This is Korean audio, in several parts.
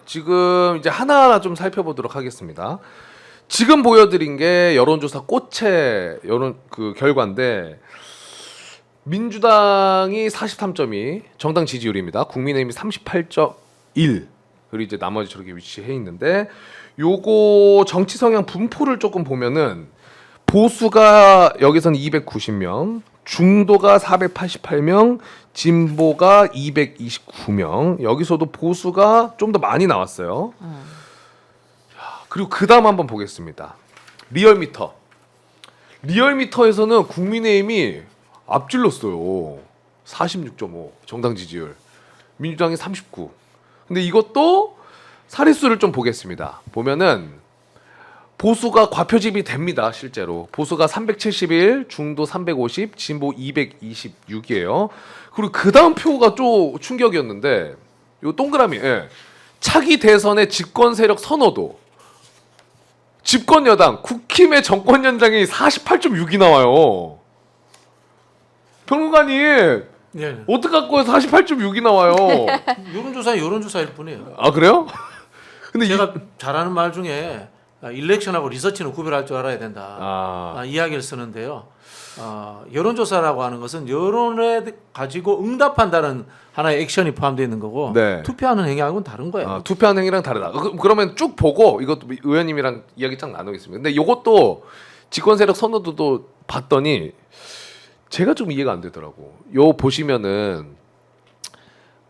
지금 이제 하나하나 좀 살펴보도록 하겠습니다. 지금 보여드린 게 여론조사 꽃의 여론 그 결과인데 민주당이 43.2 정당 지지율입니다. 국민의힘이 38.1 그리고 이제 나머지 저렇게 위치해 있는데 요거 정치 성향 분포를 조금 보면은 보수가 여기서는 290명, 중도가 488명, 진보가 229명. 여기서도 보수가 좀 더 많이 나왔어요. 그리고 그 다음 한번 보겠습니다. 리얼미터. 리얼미터에서는 국민의힘이 앞질렀어요. 46.5 정당 지지율. 민주당이 39. 근데 이것도 사례수를 좀 보겠습니다. 보면은 보수가 과표집이 됩니다. 실제로. 보수가 371, 중도 350, 진보 226이에요. 그리고 그 다음 표가 좀 충격이었는데 요 동그라미. 예. 차기 대선의 집권 세력 선호도. 집권 여당 국힘의 정권 연장이 48.6이 나와요. 평론가님 네. 어떻게 갖고 48.6이 나와요? 여론조사일 뿐이에요. 아 그래요? 근데 제가 잘하는 말 중에 일렉션하고 리서치는 구별할 줄 알아야 된다. 이야기를 쓰는데요. 여론조사라고 하는 것은 여론에 가지고 응답한다는 하나의 액션이 포함되어 있는 거고 네. 투표하는 행위하고는 다른 거예요. 투표하는 행위랑 다르다. 그러면 쭉 보고 이것도 의원님이랑 이야기 쫙 나누겠습니다. 근데 이것도 집권 세력 선호도도 봤더니 제가 좀 이해가 안 되더라고. 요 보시면은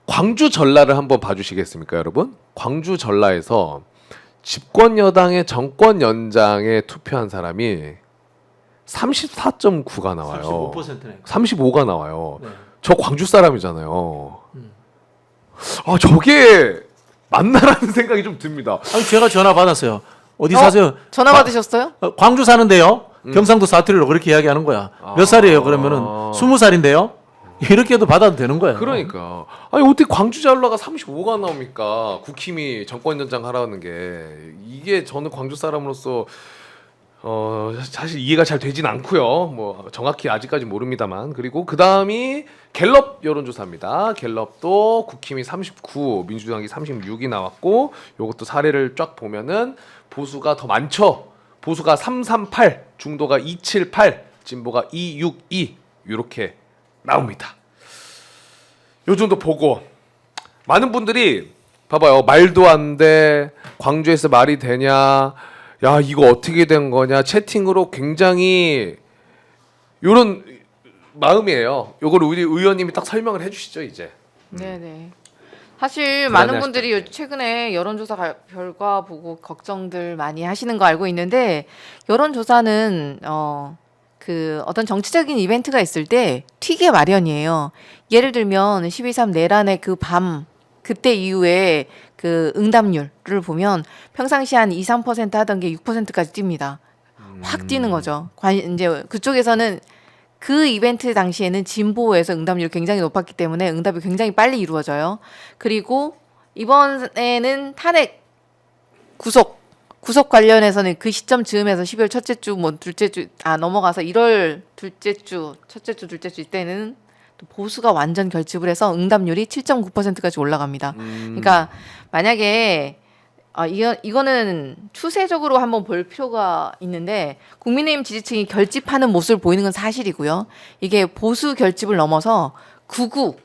광주 전라를 한번 봐주시겠습니까, 여러분? 광주 전라에서 집권 여당의 정권 연장에 투표한 사람이 34.9가 나와요. 35%네. 35가 나와요. 네. 저 광주 사람이잖아요. 저게 맞나라는 생각이 좀 듭니다. 아니 제가 전화 받았어요. 어디 사세요? 전화 받으셨어요? 광주 사는데요. 경상도 사투리로 그렇게 이야기하는 거야. 몇 살이에요? 그러면은 20살인데요. 이렇게도 받아도 되는 거예요. 그러니까 아니 어떻게 광주 전라가 35가 나옵니까? 국힘이 정권 연장 하라는 게 이게 저는 광주 사람으로서 사실 이해가 잘 되진 않고요. 뭐 정확히 아직까지 모릅니다만. 그리고 그 다음이 갤럽 여론조사입니다. 갤럽도 국힘이 39, 민주당이 36이 나왔고, 요것도 사례를 쫙 보면은 보수가 더 많죠. 보수가 338, 중도가 278, 진보가 262 이렇게 나옵니다. 요 정도 보고 많은 분들이 봐봐요. 말도 안 돼. 광주에서 말이 되냐? 야 이거 어떻게 된 거냐 채팅으로 굉장히 요런 마음이에요. 요걸 우리 의원님이 딱 설명을 해주시죠 이제. 네네. 사실 불안해하실 많은 분들이 최근에 여론조사 결과 보고 걱정들 많이 하시는 거 알고 있는데 여론조사는 그 어떤 정치적인 이벤트가 있을 때 튀게 마련이에요. 예를 들면 12.3 내란의 그 밤 그때 이후에 그 응답률을 보면 평상시 한 2~3% 하던 게 6%까지 뜁니다. 확 뛰는 거죠. 이제 그쪽에서는 그 이벤트 당시에는 진보에서 응답률이 굉장히 높았기 때문에 응답이 굉장히 빨리 이루어져요. 그리고 이번에는 탄핵 구속 관련해서는 그 시점 즈음에서 12월 첫째 주 뭐 둘째 주 넘어가서 1월 둘째 주 첫째 주 둘째 주 이때는 또 보수가 완전 결집을 해서 응답률이 7.9%까지 올라갑니다. 그러니까 만약에 이거는 추세적으로 한번 볼 필요가 있는데 국민의힘 지지층이 결집하는 모습을 보이는 건 사실이고요. 이게 보수 결집을 넘어서 극우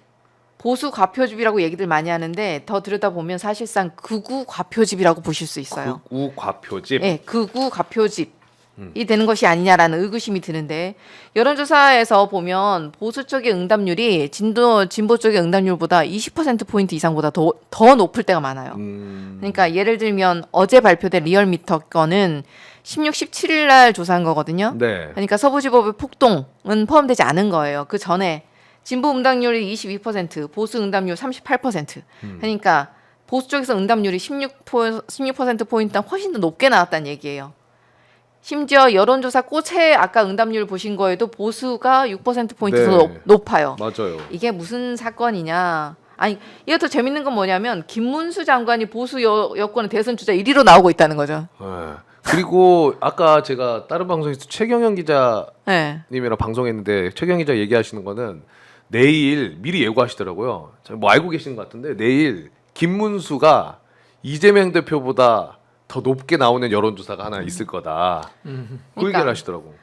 보수 과표집이라고 얘기들 많이 하는데 더 들여다보면 사실상 극우 과표집이라고 보실 수 있어요. 극우 과표집. 네, 극우 과표집이 되는 것이 아니냐라는 의구심이 드는데 여론조사에서 보면 보수 쪽의 응답률이 진보 쪽의 응답률보다 20%포인트 이상보다 더 높을 때가 많아요. 그러니까 예를 들면 어제 발표된 리얼미터 거는 16, 17일 날 조사한 거거든요. 네. 그러니까 서부지법의 폭동은 포함되지 않은 거예요. 그 전에 진보 응답률이 22%, 보수 응답률 38%. 그러니까 보수 쪽에서 응답률이 16%포인트보다 훨씬 더 높게 나왔다는 얘기예요. 심지어 여론조사 꽃의 아까 응답률 보신 거에도 보수가 6%포인트 더 높아요. 맞아요. 이게 무슨 사건이냐. 아니 이것도 재밌는 건 뭐냐면 김문수 장관이 보수 여권의 대선 주자 1위로 나오고 있다는 거죠. 네. 그리고 아까 제가 다른 방송에서 최경영 기자님이랑 네. 방송했는데 최경영 기자 얘기하시는 거는 내일 미리 예고하시더라고요. 뭐 알고 계시는 것 같은데 내일 김문수가 이재명 대표보다 더 높게 나오는 여론조사가 하나 있을 거다. 그 그러니까. 얘기를 하시더라고.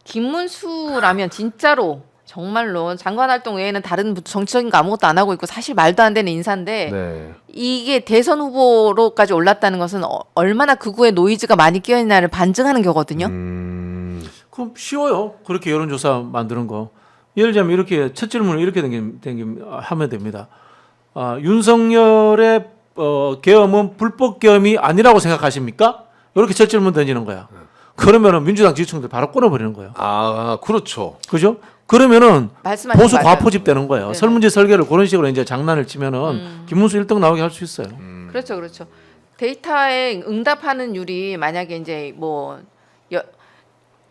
김문수라면 진짜로 정말로 장관 활동 외에는 다른 정치적인 거 아무것도 안 하고 있고 사실 말도 안 되는 인사인데 네. 이게 대선 후보로까지 올랐다는 것은 얼마나 극우의 노이즈가 많이 끼어있나를 반증하는 거거든요. 그럼 쉬워요. 그렇게 여론조사 만드는 거. 예를 들자면 이렇게 첫 질문을 이렇게 하면 됩니다. 윤석열의 계엄은 불법 계엄이 아니라고 생각하십니까? 이렇게 첫 질문 던지는 거야. 그러면은 민주당 지지층들 바로 끊어버리는 거예요. 아, 그렇죠. 그죠? 그러면은 말씀하신 보수 맞아요. 과포집 되는 거예요. 네네. 설문지 설계를 그런 식으로 이제 장난을 치면은 김문수 1등 나오게 할 수 있어요. 그렇죠, 그렇죠. 데이터에 응답하는 율이 만약에 이제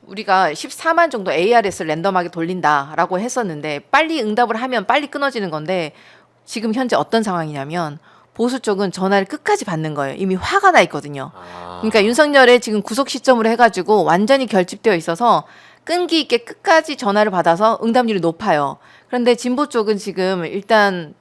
우리가 14만 정도 ARS를 랜덤하게 돌린다라고 했었는데 빨리 응답을 하면 빨리 끊어지는 건데 지금 현재 어떤 상황이냐면 보수 쪽은 전화를 끝까지 받는 거예요. 이미 화가 나 있거든요. 그러니까 윤석열의 지금 구속 시점으로 해가지고 완전히 결집되어 있어서 끈기 있게 끝까지 전화를 받아서 응답률이 높아요. 그런데 진보 쪽은 지금 일단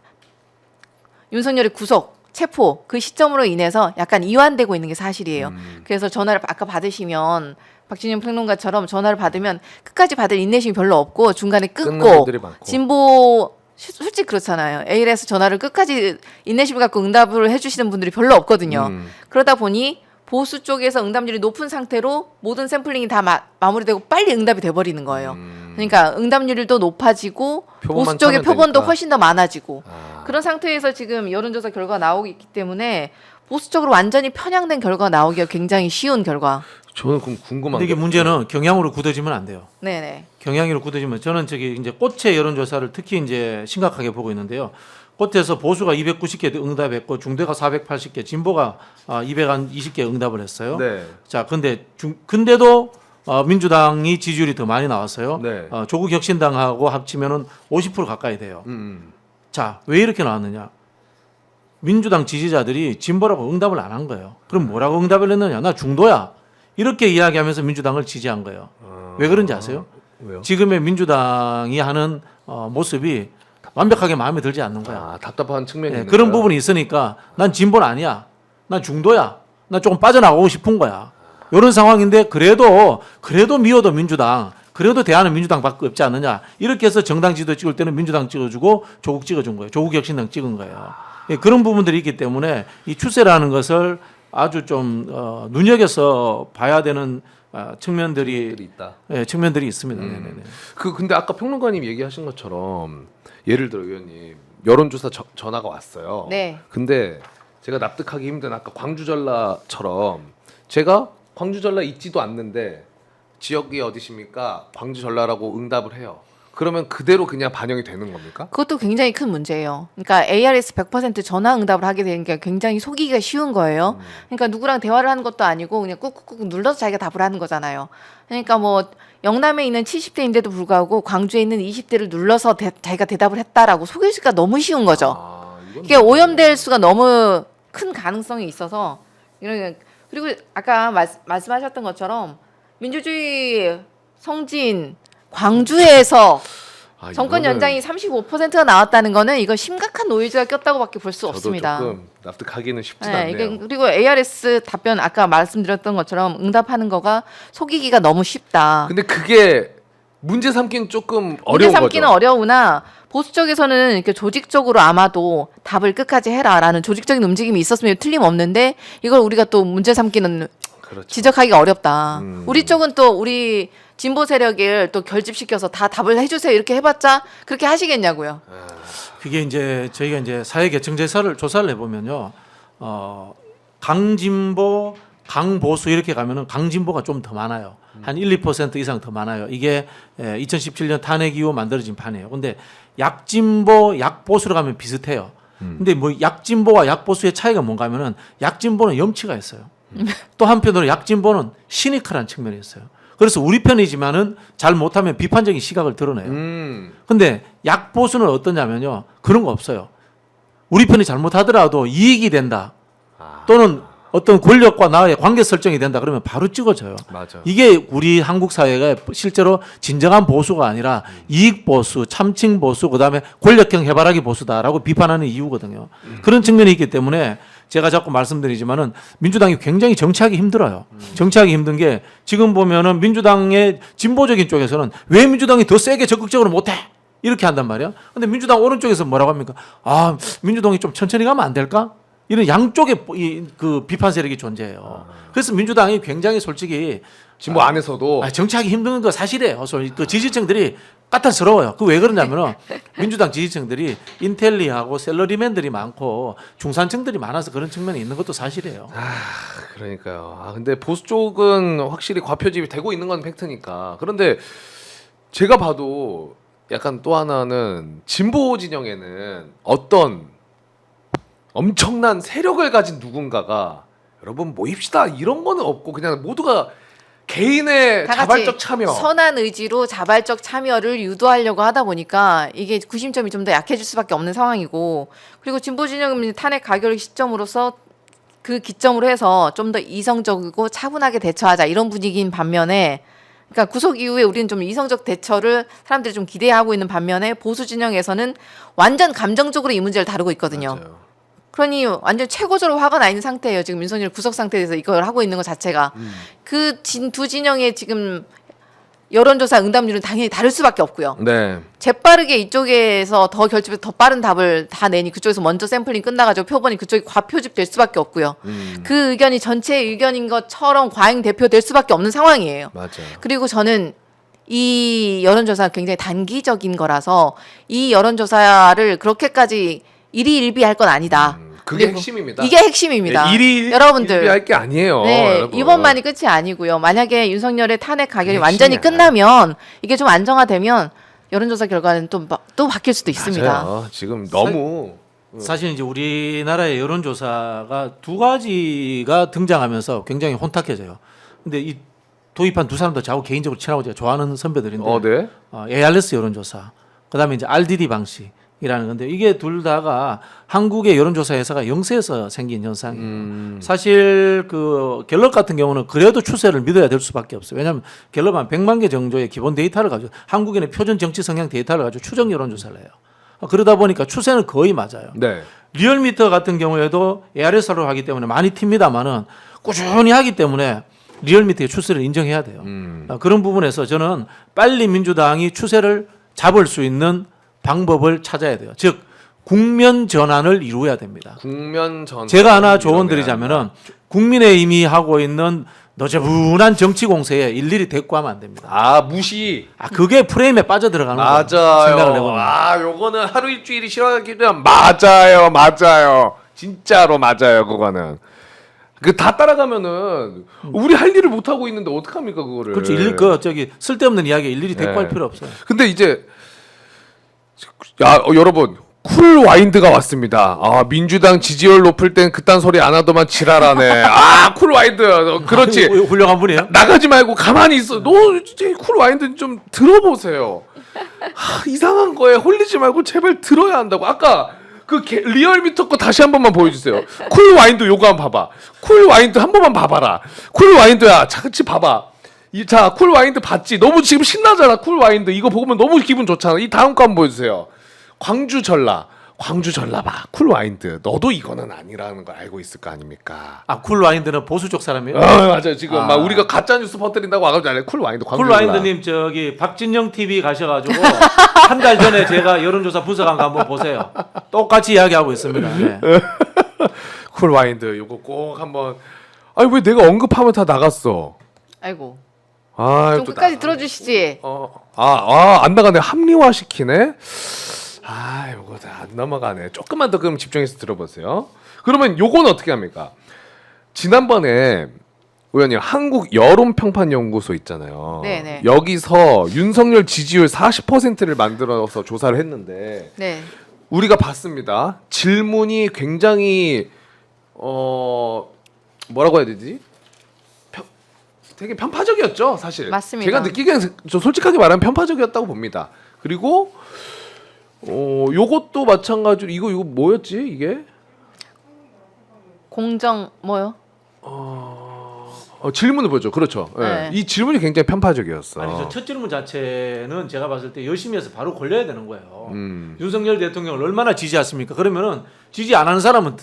윤석열의 구속, 체포 그 시점으로 인해서 약간 이완되고 있는 게 사실이에요. 그래서 전화를 아까 받으시면 박진영 평론가처럼 전화를 받으면 끝까지 받을 인내심이 별로 없고 중간에 끊는 끊고 분들이 많고. 진보 솔직히 그렇잖아요. ALS 전화를 끝까지 인내심을 갖고 응답을 해주시는 분들이 별로 없거든요. 그러다 보니 보수 쪽에서 응답률이 높은 상태로 모든 샘플링이 다 마무리되고 빨리 응답이 돼버리는 거예요. 그러니까 응답률도 높아지고 표본만 보수 쪽의 차면 표본도 되니까. 훨씬 더 많아지고 아. 그런 상태에서 지금 여론조사 결과가 나오고 있기 때문에 보수 쪽으로 완전히 편향된 결과가 나오기가 굉장히 쉬운 결과. 저는 그럼 궁금한 근데 이게 게 문제는 경향으로 굳어지면 안 돼요. 네네. 경향으로 굳어지면 저는 저기 이제 꽃의 여론조사를 특히 이제 심각하게 보고 있는데요. 꽃에서 보수가 290개 응답했고 중대가 480개, 진보가 220개 응답을 했어요. 네. 자, 근데도 민주당이 지지율이 더 많이 나왔어요. 네. 조국 혁신당하고 합치면은 50% 가까이 돼요. 자, 왜 이렇게 나왔느냐? 민주당 지지자들이 진보라고 응답을 안 한 거예요. 그럼 뭐라고 응답을 했느냐? 나 중도야. 이렇게 이야기하면서 민주당을 지지한 거예요. 왜 그런지 아세요? 왜요? 지금의 민주당이 하는 모습이 완벽하게 마음에 들지 않는 거야. 아, 답답한 측면이 네, 있는 그런 거야? 부분이 있으니까 난 진보는 아니야. 난 중도야. 나 조금 빠져나가고 싶은 거야. 이런 상황인데 그래도 미워도 민주당, 그래도 대안은 민주당밖에 없지 않느냐. 이렇게 해서 정당 지도 찍을 때는 민주당 찍어주고 조국 찍어준 거예요. 조국 혁신당 찍은 거예요. 예, 그런 부분들이 있기 때문에 이 추세라는 것을 아주 좀 눈여겨서 봐야 되는 측면들이 있다. 예, 측면들이 있습니다. 네네네. 근데 아까 평론가님 얘기하신 것처럼 예를 들어 의원님 여론조사 전화가 왔어요. 네. 근데 제가 납득하기 힘든 아까 광주 전라처럼 제가 광주 전라 있지도 않는데 지역이 어디십니까? 광주 전라라고 응답을 해요. 그러면 그대로 그냥 반영이 되는 겁니까? 그것도 굉장히 큰 문제예요. 그러니까 ARS 100% 전화 응답을 하게 되는 게 굉장히 속이기가 쉬운 거예요. 그러니까 누구랑 대화를 하는 것도 아니고 그냥 꾹꾹꾹 눌러서 자기가 답을 하는 거잖아요. 그러니까 뭐 영남에 있는 70대인데도 불구하고 광주에 있는 20대를 눌러서 자기가 대답을 했다라고 속이기가 너무 쉬운 거죠. 이건 이게 오염될 수가 너무 큰 가능성이 있어서 그리고 아까 말씀하셨던 것처럼 민주주의 성진 광주에서 정권 이거는 연장이 35%가 나왔다는 거는 이거 심각한 노이즈가 꼈다고밖에 볼 수 저도 없습니다. 조금 납득하기는 쉽진 네, 않네요. 이게 그리고 ARS 답변 아까 말씀드렸던 것처럼 응답하는 거가 속이기가 너무 쉽다. 근데 그게 문제 삼기는 조금 문제 어려운 삼기는 거죠. 어려우나 보수 쪽에서는 이렇게 조직적으로 아마도 답을 끝까지 해라라는 조직적인 움직임이 있었으면 틀림없는데 이걸 우리가 또 문제 삼기는 그렇죠. 지적하기가 어렵다. 우리 쪽은 또 우리 진보 세력을 또 결집시켜서 다 답을 해주세요 이렇게 해봤자 그렇게 하시겠냐고요. 그게 이제 저희가 이제 사회 계층 조사를 해보면요, 강진보, 강보수 이렇게 가면은 강진보가 좀 더 많아요. 한 1~2% 이상 더 많아요. 이게 2017년 탄핵 이후 만들어진 판이에요. 근데 약진보, 약보수로 가면 비슷해요. 근데 뭐 약진보와 약보수의 차이가 뭔가 하면은 약진보는 염치가 있어요. 또 한편으로 약진보는 시니컬한 측면이 있어요. 그래서 우리 편이지만은 잘 못하면 비판적인 시각을 드러내요. 근데 약보수는 어떠냐면요, 그런 거 없어요. 우리 편이 잘못하더라도 이익이 된다. 또는 어떤 권력과 나의 관계 설정이 된다 그러면 바로 찍어져요. 맞아. 이게 우리 한국 사회가 실제로 진정한 보수가 아니라 이익 보수, 참칭 보수, 그다음에 권력형 해바라기 보수다라고 비판하는 이유거든요. 그런 측면이 있기 때문에 제가 자꾸 말씀드리지만은 민주당이 굉장히 정치하기 힘들어요. 정치하기 힘든 게 지금 보면은 민주당의 진보적인 쪽에서는 왜 민주당이 더 세게 적극적으로 못해? 이렇게 한단 말이야. 근데 민주당 오른쪽에서 뭐라고 합니까? 아, 민주당이 좀 천천히 가면 안 될까? 이런 양쪽의 그 비판 세력이 존재해요. 그래서 민주당이 굉장히 솔직히 진보 안에서도 정치하기 힘든 거 사실이에요. 그 지지층들이 까탈스러워요. 그 왜 그러냐면은 민주당 지지층들이 인텔리하고 셀러리맨들이 많고 중산층들이 많아서 그런 측면이 있는 것도 사실이에요. 그러니까요. 근데 보수 쪽은 확실히 과표집이 되고 있는 건 팩트니까. 그런데 제가 봐도 약간 또 하나는 진보 진영에는 어떤 엄청난 세력을 가진 누군가가 여러분 모입시다 이런 거는 없고 그냥 모두가 개인의 다 같이 자발적 참여. 선한 의지로 자발적 참여를 유도하려고 하다 보니까 이게 구심점이 좀 더 약해질 수밖에 없는 상황이고, 그리고 진보 진영은 탄핵 가결 시점으로서 그 기점으로 해서 좀 더 이성적이고 차분하게 대처하자 이런 분위기인 반면에, 그러니까 구속 이후에 우리는 좀 이성적 대처를 사람들이 좀 기대하고 있는 반면에 보수 진영에서는 완전 감정적으로 이 문제를 다루고 있거든요. 맞아요. 그러니 완전 최고적으로 화가 나 있는 상태예요. 지금 윤석열 구속 상태에서 이걸 하고 있는 것 자체가. 그 두 진영의 지금 여론조사 응답률은 당연히 다를 수밖에 없고요. 네. 재빠르게 이쪽에서 더 결집해서 더 빠른 답을 다 내니 그쪽에서 먼저 샘플링 끝나가지고 표본이 그쪽이 과표집될 수밖에 없고요. 그 의견이 전체 의견인 것처럼 과잉 대표될 수밖에 없는 상황이에요. 맞아요. 그리고 저는 이 여론조사가 굉장히 단기적인 거라서 이 여론조사를 그렇게까지 일희일비할 건 아니다. 그게 그리고 핵심입니다. 이게 핵심입니다. 여러분들 할 게 아니에요. 네, 여러분. 이번만이 끝이 아니고요. 만약에 윤석열의 탄핵 가결이 핵심이야. 완전히 끝나면 이게 좀 안정화되면 여론조사 결과는 또 바뀔 수도 있습니다. 맞아요. 지금 너무 사실 이제 우리나라의 여론조사가 두 가지가 등장하면서 굉장히 혼탁해져요. 근데 이 도입한 두 사람도 저하고 개인적으로 친하고 제가 좋아하는 선배들인데 네. ARS 여론조사, 그다음에 이제 RDD 방식이라는 건데 이게 둘 다가 한국의 여론조사 회사가 영세에서 생긴 현상이에요. 사실 그 갤럽 같은 경우는 그래도 추세를 믿어야 될 수밖에 없어요. 왜냐하면 갤럽은 한 100만 개 정도의 기본 데이터를 가지고 한국인의 표준 정치 성향 데이터를 가지고 추정 여론조사를 해요. 그러다 보니까 추세는 거의 맞아요. 네. 리얼미터 같은 경우에도 ARS로 하기 때문에 많이 튑니다만은 꾸준히 하기 때문에 리얼미터의 추세를 인정해야 돼요. 그런 부분에서 저는 빨리 민주당이 추세를 잡을 수 있는 방법을 찾아야 돼요. 즉 국면 전환을 이루어야 됩니다. 국면 전 제가 하나 조언 드리자면은 국민의힘이 하고 있는 너저분한 정치 공세에 일일이 대꾸하면 안 됩니다. 무시. 그게 프레임에 빠져 들어가는 거예요. 맞아요. 생각을 해보면. 요거는 하루 일주일이 싫어하기는 맞아요. 진짜로 맞아요. 그거는. 그 다 따라가면은 우리 할 일을 못 하고 있는데 어떡 합니까 그거를? 그렇죠. 저기 쓸데없는 이야기 일일이 대꾸할 필요 없어요. 근데 이제 여러분 쿨 와인드가 왔습니다. 민주당 지지율 높을 땐 그딴 소리 안 하더만 지랄하네. 쿨 와인드. 그렇지. 훌륭한 분이에요. 나가지 말고 가만히 있어. 너 진짜 쿨 와인드 좀 들어보세요. 이상한 거에 홀리지 말고 제발 들어야 한다고. 아까 그 리얼미터 거 다시 한 번만 보여주세요. 쿨 와인드 요거 한번 봐봐. 쿨 와인드 한 번만 봐봐라. 쿨 와인드야. 같이 봐봐. 자, 쿨 와인드 봤지? 너무 지금 신나잖아. 쿨 와인드 이거 보면 너무 기분 좋잖아. 이 다음 거 한번 보여주세요. 광주 전라 봐. 쿨 와인드. 너도 이거는 아니라는 걸 알고 있을 거 아닙니까? 쿨 와인드는 보수 쪽 사람이에요? 맞아요. 지금 막 우리가 가짜 뉴스 퍼뜨린다고 와가지고 아니라 쿨 와인드. 광주 쿨 와인드님 저기 박진영 TV 가셔가지고 한 달 전에 제가 여론조사 분석한 거 한번 보세요. 똑같이 이야기하고 있습니다. 네. 쿨 와인드 요거 꼭 한번. 왜 내가 언급하면 다 나갔어? 아이고. 또 좀 끝까지 들어주시지. 안 나가네. 합리화 시키네. 요거 다 안 넘어가네. 조금만 더 그럼 집중해서 들어보세요. 그러면 요거는 어떻게 합니까? 지난번에 의원님 한국 여론평판연구소 있잖아요. 네네. 여기서 윤석열 지지율 40%를 만들어서 조사를 했는데 네. 우리가 봤습니다. 질문이 굉장히 뭐라고 해야 되지? 되게 편파적이었죠, 사실. 맞습니다. 제가 느끼기엔 저 솔직하게 말하면 편파적이었다고 봅니다. 그리고 요것도 마찬가지로 이거 뭐였지 이게? 공정 뭐요? 질문을 보죠. 그렇죠. 네. 이 질문이 굉장히 편파적이었어. 아니 저 첫 질문 자체는 제가 봤을 때 열심히 해서 바로 걸려야 되는 거예요. 윤석열 대통령을 얼마나 지지했습니까? 그러면은 지지 안 하는 사람은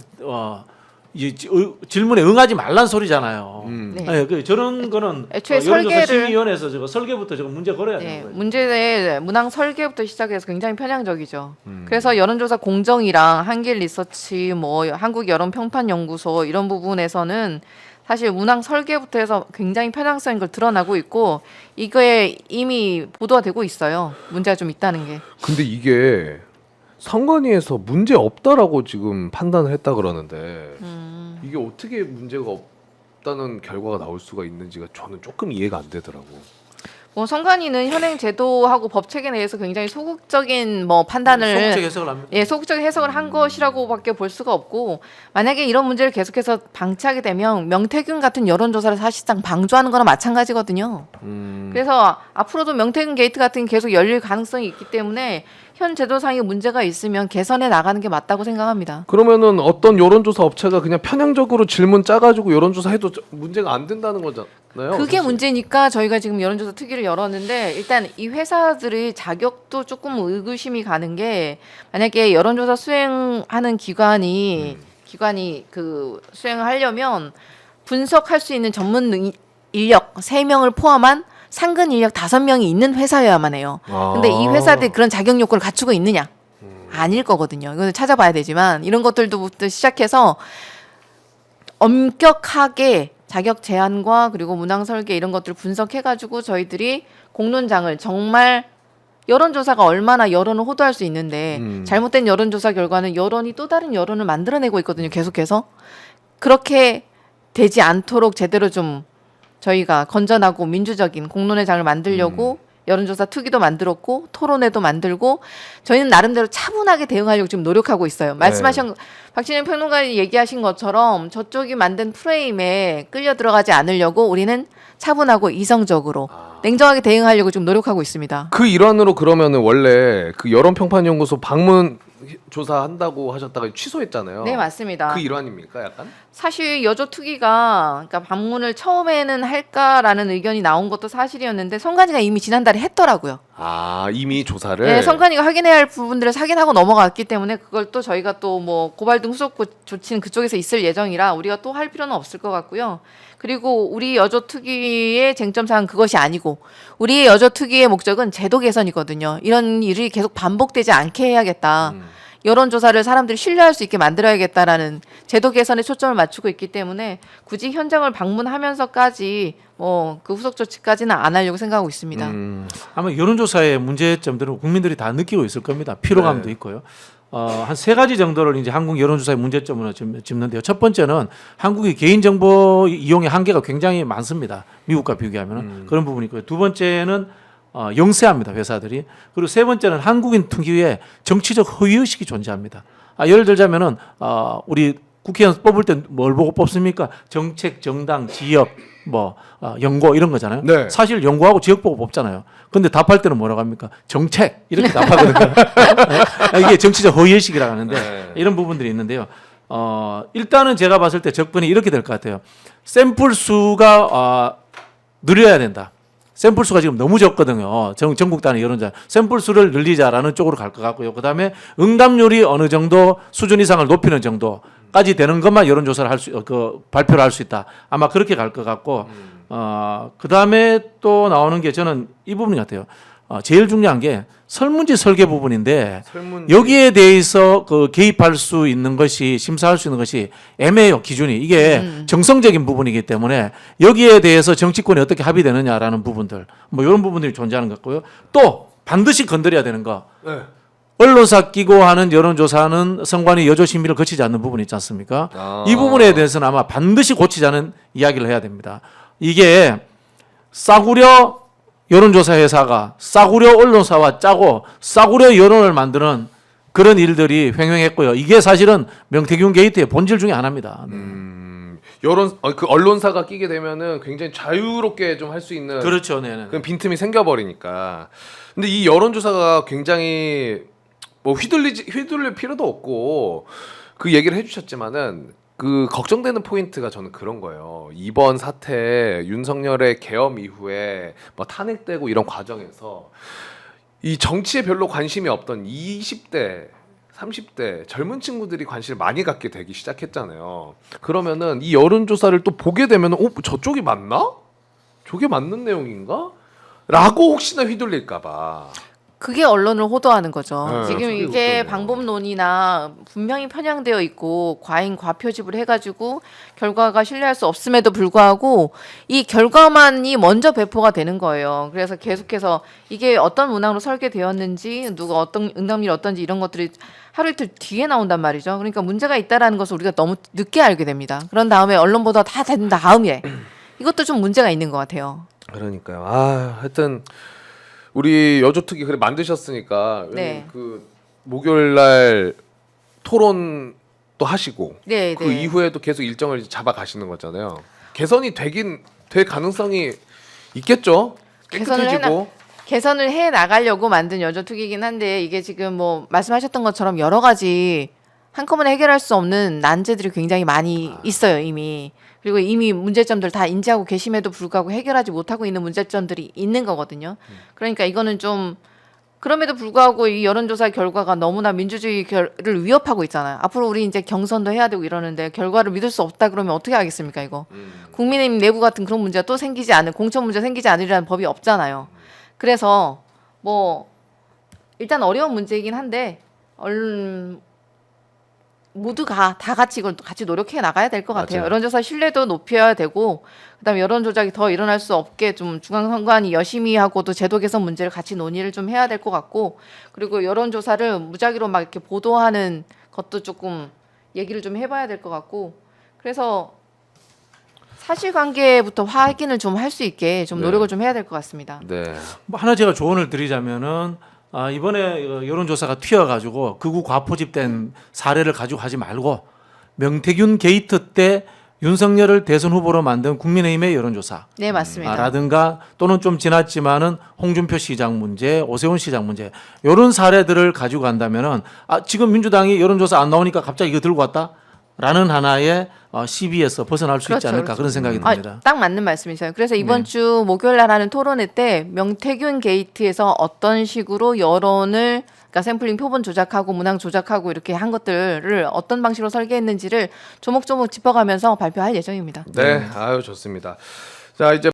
질문에 응하지 말란 소리잖아요. 네. 네, 저런 거는 애초에 여론조사 설계를- 심의위원회에서 설계부터 문제 걸어야 되는 네, 거예요. 문제의 문항 설계부터 시작해서 굉장히 편향적이죠. 그래서 여론조사 공정이랑 한길 리서치, 뭐 한국 여론평판연구소 이런 부분에서는 사실 문항 설계부터 해서 굉장히 편향성인 걸 드러나고 있고 이거에 이미 보도가 되고 있어요. 문제가 좀 있다는 게. 근데 이게 선관위에서 문제 없다라고 지금 판단을 했다 그러는데 이게 어떻게 문제가 없다는 결과가 나올 수가 있는지가 저는 조금 이해가 안 되더라고. 뭐 선관위는 현행 제도하고 법 체계에 대해서 굉장히 소극적인 뭐 판단을 소극적 해석을 합니다. 예, 소극적인 해석을 한 것이라고밖에 볼 수가 없고 만약에 이런 문제를 계속해서 방치하게 되면 명태균 같은 여론조사를 사실상 방조하는 거나 마찬가지거든요. 그래서 앞으로도 명태균 게이트 같은 게 계속 열릴 가능성이 있기 때문에 현 제도상의 문제가 있으면 개선해 나가는 게 맞다고 생각합니다. 그러면은 어떤 여론조사 업체가 그냥 편향적으로 질문 짜가지고 여론조사 해도 문제가 안 된다는 거잖아요. 그게 사실. 문제니까 저희가 지금 여론조사 특위를 열었는데 일단 이 회사들의 자격도 조금 의구심이 가는 게 만약에 여론조사 수행하는 기관이 그 수행을 하려면 분석할 수 있는 전문 인력 3명을 포함한 상근 인력 5명이 있는 회사여야만 해요. 근데 이 회사들이 그런 자격 요건을 갖추고 있느냐? 아닐 거거든요. 이거는 찾아봐야 되지만 이런 것들부터 시작해서 엄격하게 자격 제한과 그리고 문항 설계 이런 것들을 분석해가지고 저희들이 공론장을 정말 여론조사가 얼마나 여론을 호도할 수 있는데 잘못된 여론조사 결과는 여론이 또 다른 여론을 만들어내고 있거든요. 계속해서 그렇게 되지 않도록 제대로 좀 저희가 건전하고 민주적인 공론의 장을 만들려고 여론조사 특위도 만들었고 토론회도 만들고 저희는 나름대로 차분하게 대응하려고 지금 노력하고 있어요. 말씀하신 박진영 평론가님 얘기하신 것처럼 저쪽이 만든 프레임에 끌려 들어가지 않으려고 우리는 차분하고 이성적으로 냉정하게 대응하려고 지금 노력하고 있습니다. 그 일환으로 그러면은 원래 그 여론평판연구소 방문 조사한다고 하셨다가 취소했잖아요. 네, 맞습니다. 그 일환입니까, 약간? 사실 여조특위가 그러니까 방문을 처음에는 할까라는 의견이 나온 것도 사실이었는데 선관위가 이미 지난달에 했더라고요. 아, 이미 조사를. 네, 선관위가 확인해야 할 부분들을 확인하고 넘어갔기 때문에 그걸 또 저희가 또 뭐 고발 등 후속 조치는 그쪽에서 있을 예정이라 우리가 또 할 필요는 없을 것 같고요. 그리고 우리 여조특위의 쟁점 사항은 그것이 아니고 우리의 여조특위의 목적은 제도 개선이거든요. 이런 일이 계속 반복되지 않게 해야겠다. 여론조사를 사람들이 신뢰할 수 있게 만들어야겠다라는 제도 개선에 초점을 맞추고 있기 때문에 굳이 현장을 방문하면서까지 뭐 그 후속 조치까지는 안 하려고 생각하고 있습니다. 아마 여론조사의 문제점들은 국민들이 다 느끼고 있을 겁니다. 피로감도 네. 있고요. 한 3가지 정도를 이제 한국 여론조사의 문제점으로 짚는데요. 첫 번째는 한국의 개인정보 이용의 한계가 굉장히 많습니다. 미국과 비교하면 그런 부분이 있고요. 두 번째는 영세합니다, 회사들이. 그리고 세 번째는 한국인 특유의 정치적 허위의식이 존재합니다. 예를 들자면은 우리 국회의원 뽑을 때 뭘 보고 뽑습니까? 정책, 정당, 지역, 연고 이런 거잖아요. 네. 사실 연고하고 지역 보고 뽑잖아요. 근데 답할 때는 뭐라고 합니까? 정책 이렇게 답하거든요. 이게 정치적 허위의식이라고 하는데 네. 이런 부분들이 있는데요. 일단은 제가 봤을 때 접근이 이렇게 될 것 같아요. 샘플 수가 늘려야 된다. 샘플 수가 지금 너무 적거든요. 전국 단위 여론조사 샘플 수를 늘리자라는 쪽으로 갈 것 같고요. 그다음에 응답률이 어느 정도 수준 이상을 높이는 정도까지 되는 것만 여론조사를 발표를 할 수 있다. 아마 그렇게 갈 것 같고 그다음에 또 나오는 게 저는 이 부분 같아요. 제일 중요한 게 설문지 설계 부분인데 여기에 대해서 개입할 수 있는 것이 심사할 수 있는 것이 애매해요. 기준이 이게 정성적인 부분이기 때문에 여기에 대해서 정치권이 어떻게 합의되느냐라는 부분들 이런 부분들이 존재하는 것 같고요. 또 반드시 건드려야 되는 거 네. 언론사 끼고 하는 여론조사는 선관위 여조 심의를 거치지 않는 부분이 있지 않습니까? 이 부분에 대해서는 아마 반드시 고치자는 이야기를 해야 됩니다. 이게 싸구려 여론조사 회사가 싸구려 언론사와 짜고 싸구려 여론을 만드는 그런 일들이 횡행했고요. 이게 사실은 명태균 게이트의 본질 중에 하나입니다. 그 언론사가 끼게 되면은 굉장히 자유롭게 좀 할 수 있는 그렇죠, 네네. 그런 빈틈이 생겨버리니까. 근데 이 여론조사가 굉장히 휘둘릴 필요도 없고 그 얘기를 해주셨지만은 그 걱정되는 포인트가 저는 그런 거예요. 이번 사태 윤석열의 계엄 이후에 탄핵되고 이런 과정에서 이 정치에 별로 관심이 없던 20대 30대 젊은 친구들이 관심을 많이 갖게 되기 시작했잖아요. 그러면은 이 여론조사를 또 보게 되면은 저쪽이 맞나? 저게 맞는 내용인가? 라고 혹시나 휘둘릴까봐. 그게 언론을 호도하는 거죠. 네, 지금 그게 이게 호도네요. 방법론이나 분명히 편향되어 있고 과잉 과표집을 해가지고 결과가 신뢰할 수 없음에도 불구하고 이 결과만이 먼저 배포가 되는 거예요. 그래서 계속해서 이게 어떤 문항으로 설계되었는지 누가 어떤 응답률이 어떤지 이런 것들이 하루 이틀 뒤에 나온단 말이죠. 그러니까 문제가 있다라는 것을 우리가 너무 늦게 알게 됩니다. 그런 다음에 언론 보도 다 된 다음에 이것도 좀 문제가 있는 것 같아요. 그러니까요. 하여튼 우리 여조특위 그래 만드셨으니까 네. 그 목요일 날 토론도 하시고 네, 그 네. 이후에도 계속 일정을 잡아 가시는 거잖아요. 개선이 될 가능성이 있겠죠. 개선을 깨끗해지고. 개선을 해 나가려고 만든 여조특위이긴 한데 이게 지금 뭐 말씀하셨던 것처럼 여러 가지 한꺼번에 해결할 수 없는 난제들이 굉장히 많이 있어요 이미. 그리고 이미 문제점들 다 인지하고 계심에도 불구하고 해결하지 못하고 있는 문제점들이 있는 거거든요. 그러니까 이거는 좀 그럼에도 불구하고 이 여론조사 결과가 너무나 민주주의를 위협하고 있잖아요. 앞으로 우리 이제 경선도 해야 되고 이러는데 결과를 믿을 수 없다 그러면 어떻게 하겠습니까 이거. 국민의힘 내부 같은 그런 문제가 또 생기지 않을 공천 문제 생기지 않으리라는 법이 없잖아요. 그래서 뭐 일단 어려운 문제이긴 한데 모두가 다 같이 이걸 같이 노력해 나가야 될 것 같아요. 맞아요. 여론조사 신뢰도 높여야 되고 그다음에 여론 조작이 더 일어날 수 없게 좀 중앙선관위 열심히 하고도 제도 개선 문제를 같이 논의를 좀 해야 될 것 같고 그리고 여론조사를 무작위로 막 이렇게 보도하는 것도 조금 얘기를 좀 해봐야 될 것 같고 그래서 사실관계부터 확인을 좀 할 수 있게 좀 네. 노력을 좀 해야 될 것 같습니다. 네. 뭐 하나 제가 조언을 드리자면은 이번에 여론조사가 튀어가지고 극우 과포집된 사례를 가지고 하지 말고 명태균 게이트 때 윤석열을 대선 후보로 만든 국민의힘의 여론조사 네 맞습니다. 라든가 또는 좀 지났지만은 홍준표 시장 문제, 오세훈 시장 문제 이런 사례들을 가지고 간다면은 지금 민주당이 여론조사 안 나오니까 갑자기 이거 들고 왔다라는 하나의 시비에서 벗어날 수 있지 그렇죠, 않을까 그렇죠. 그런 생각이 듭니다. 딱 맞는 말씀이세요. 그래서 이번 네. 주 목요일 날 하는 토론회 때 명태균 게이트에서 어떤 식으로 여론을 그러니까 샘플링 표본 조작하고 문항 조작하고 이렇게 한 것들을 어떤 방식으로 설계했는지를 조목조목 짚어가면서 발표할 예정입니다. 네. 아유 좋습니다. 자 이제